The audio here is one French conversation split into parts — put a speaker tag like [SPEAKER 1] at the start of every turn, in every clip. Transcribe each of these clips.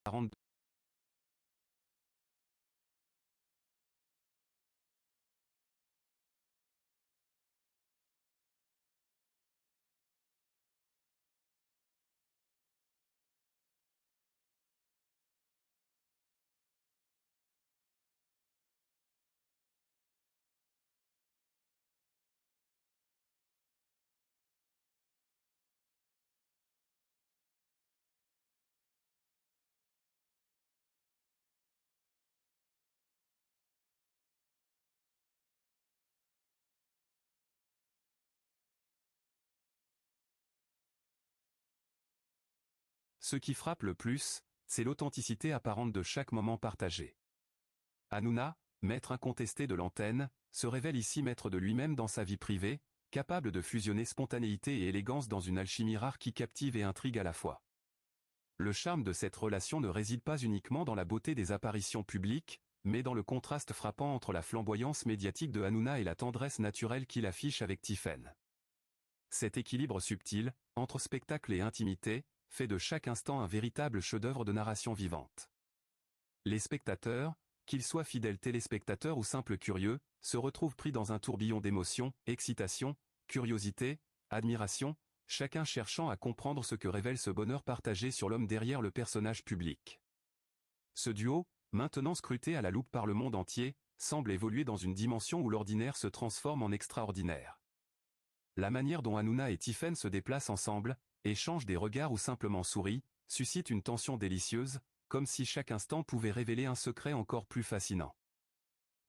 [SPEAKER 1] apparente. Ce qui frappe le plus, c'est l'authenticité apparente de chaque moment partagé. Hanouna, maître incontesté de l'antenne, se révèle ici maître de lui-même dans sa vie privée, capable de fusionner spontanéité et élégance dans une alchimie rare qui captive et intrigue à la fois. Le charme de cette relation ne réside pas uniquement dans la beauté des apparitions publiques, mais dans le contraste frappant entre la flamboyance médiatique de Hanouna et la tendresse naturelle qu'il affiche avec Tiphaine. Cet équilibre subtil, entre spectacle et intimité, fait de chaque instant un véritable chef-d'œuvre de narration vivante. Les spectateurs, qu'ils soient fidèles téléspectateurs ou simples curieux, se retrouvent pris dans un tourbillon d'émotions, excitation, curiosité, admiration, chacun cherchant à comprendre ce que révèle ce bonheur partagé sur l'homme derrière le personnage public. Ce duo, maintenant scruté à la loupe par le monde entier, semble évoluer dans une dimension où l'ordinaire se transforme en extraordinaire. La manière dont Hanouna et Tiphaine se déplacent ensemble, échangent des regards ou simplement sourient, suscite une tension délicieuse, comme si chaque instant pouvait révéler un secret encore plus fascinant.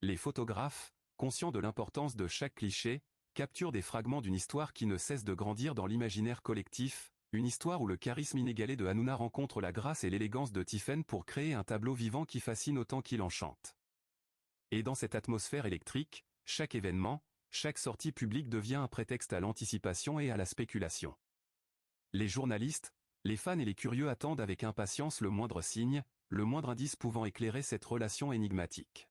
[SPEAKER 1] Les photographes, conscients de l'importance de chaque cliché, capturent des fragments d'une histoire qui ne cesse de grandir dans l'imaginaire collectif, une histoire où le charisme inégalé de Hanouna rencontre la grâce et l'élégance de Tiphaine pour créer un tableau vivant qui fascine autant qu'il enchante. Et dans cette atmosphère électrique, chaque événement, chaque sortie publique devient un prétexte à l'anticipation et à la spéculation. Les journalistes, les fans et les curieux attendent avec impatience le moindre signe, le moindre indice pouvant éclairer cette relation énigmatique.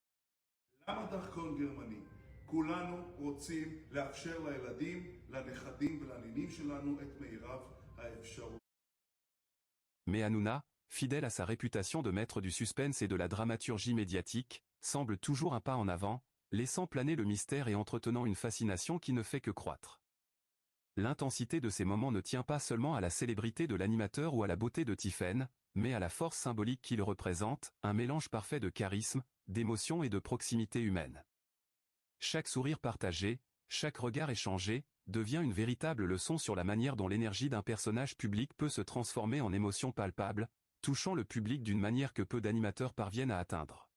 [SPEAKER 2] למה דרכון גרמני? כולנו רוצים לאפשר לילדים, לנכדים ולנינים שלנו את מירב האפשרות.
[SPEAKER 1] Mais Hanouna, fidèle à sa réputation de maître du suspense et de la dramaturgie médiatique, semble toujours un pas en avant, laissant planer le mystère et entretenant une fascination qui ne fait que croître. L'intensité de ces moments ne tient pas seulement à la célébrité de l'animateur ou à la beauté de Tiphaine, mais à la force symbolique qu'il représente, un mélange parfait de charisme, d'émotion et de proximité humaine. Chaque sourire partagé, chaque regard échangé, devient une véritable leçon sur la manière dont l'énergie d'un personnage public peut se transformer en émotion palpable, touchant le public d'une manière que peu d'animateurs parviennent à atteindre.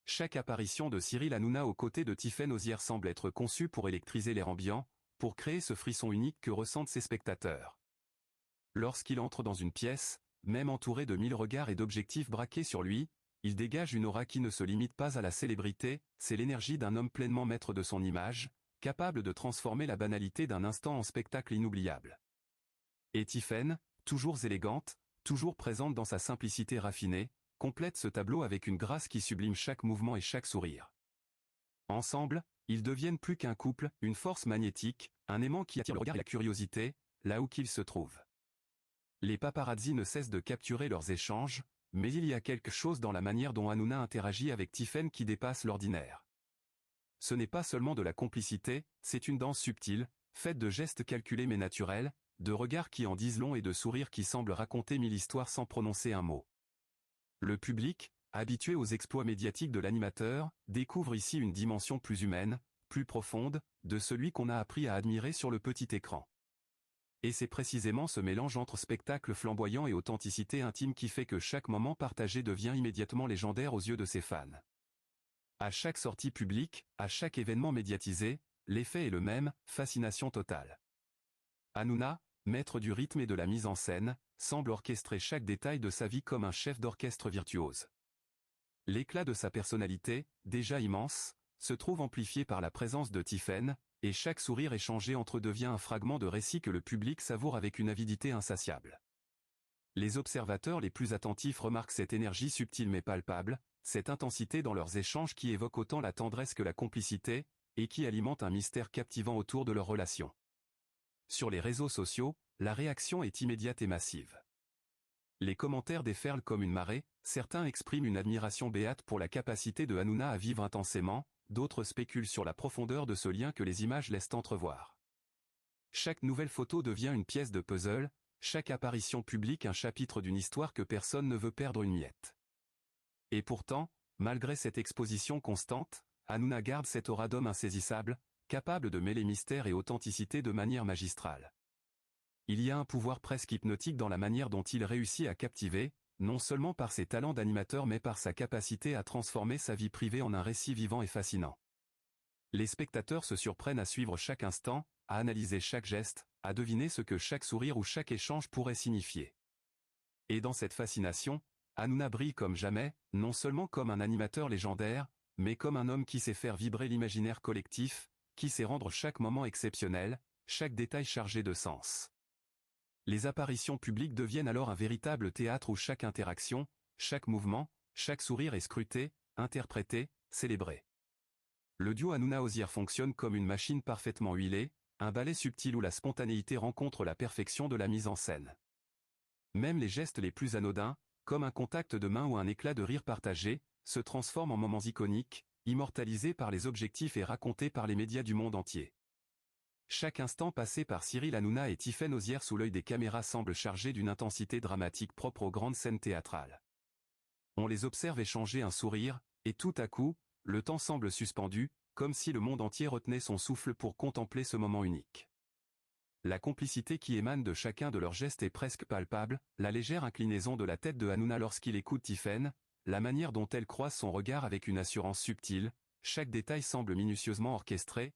[SPEAKER 1] Chaque apparition de Cyril Hanouna aux côtés de Tiphaine Osière semble être conçue pour électriser l'air ambiant, pour créer ce frisson unique que ressentent ses spectateurs. Lorsqu'il entre dans une pièce, même entouré de 1000 regards et d'objectifs braqués sur lui, il dégage une aura qui ne se limite pas à la célébrité, c'est l'énergie d'un homme pleinement maître de son image, capable de transformer la banalité d'un instant en spectacle inoubliable. Et Tiphaine, toujours élégante, toujours présente dans sa simplicité raffinée, complète ce tableau avec une grâce qui sublime chaque mouvement et chaque sourire. Ensemble, ils deviennent plus qu'un couple, une force magnétique, un aimant qui attire le regard et la curiosité, là où qu'ils se trouvent. Les paparazzis ne cessent de capturer leurs échanges, mais il y a quelque chose dans la manière dont Hanouna interagit avec Tiphaine qui dépasse l'ordinaire. Ce n'est pas seulement de la complicité, c'est une danse subtile, faite de gestes calculés mais naturels, de regards qui en disent long et de sourires qui semblent raconter 1000 histoires sans prononcer un mot. Le public, habitué aux exploits médiatiques de l'animateur, découvre ici une dimension plus humaine, plus profonde, de celui qu'on a appris à admirer sur le petit écran. Et c'est précisément ce mélange entre spectacle flamboyant et authenticité intime qui fait que chaque moment partagé devient immédiatement légendaire aux yeux de ses fans. À chaque sortie publique, à chaque événement médiatisé, l'effet est le même, fascination totale. Hanouna, maître du rythme et de la mise en scène, semble orchestrer chaque détail de sa vie comme un chef d'orchestre virtuose. L'éclat de sa personnalité, déjà immense, se trouve amplifié par la présence de Tiphaine, et chaque sourire échangé entre eux devient un fragment de récit que le public savoure avec une avidité insatiable. Les observateurs les plus attentifs remarquent cette énergie subtile mais palpable, cette intensité dans leurs échanges qui évoque autant la tendresse que la complicité, et qui alimente un mystère captivant autour de leur relation. Sur les réseaux sociaux, la réaction est immédiate et massive. Les commentaires déferlent comme une marée, certains expriment une admiration béate pour la capacité de Hanouna à vivre intensément, d'autres spéculent sur la profondeur de ce lien que les images laissent entrevoir. Chaque nouvelle photo devient une pièce de puzzle, chaque apparition publique un chapitre d'une histoire que personne ne veut perdre une miette. Et pourtant, malgré cette exposition constante, Hanouna garde cette aura d'homme insaisissable, capable de mêler mystère et authenticité de manière magistrale. Il y a un pouvoir presque hypnotique dans la manière dont il réussit à captiver, non seulement par ses talents d'animateur mais par sa capacité à transformer sa vie privée en un récit vivant et fascinant. Les spectateurs se surprennent à suivre chaque instant, à analyser chaque geste, à deviner ce que chaque sourire ou chaque échange pourrait signifier. Et dans cette fascination, Hanouna brille comme jamais, non seulement comme un animateur légendaire, mais comme un homme qui sait faire vibrer l'imaginaire collectif, qui sait rendre chaque moment exceptionnel, chaque détail chargé de sens. Les apparitions publiques deviennent alors un véritable théâtre où chaque interaction, chaque mouvement, chaque sourire est scruté, interprété, célébré. Le duo Hanouna-Hozier fonctionne comme une machine parfaitement huilée, un ballet subtil où la spontanéité rencontre la perfection de la mise en scène. Même les gestes les plus anodins, comme un contact de main ou un éclat de rire partagé, se transforment en moments iconiques, immortalisés par les objectifs et racontés par les médias du monde entier. Chaque instant passé par Cyril Hanouna et Tiffaine Hozier sous l'œil des caméras semble chargé d'une intensité dramatique propre aux grandes scènes théâtrales. On les observe échanger un sourire, et tout à coup, le temps semble suspendu, comme si le monde entier retenait son souffle pour contempler ce moment unique. La complicité qui émane de chacun de leurs gestes est presque palpable, la légère inclinaison de la tête de Hanouna lorsqu'il écoute Tiffaine, la manière dont elle croise son regard avec une assurance subtile, chaque détail semble minutieusement orchestré,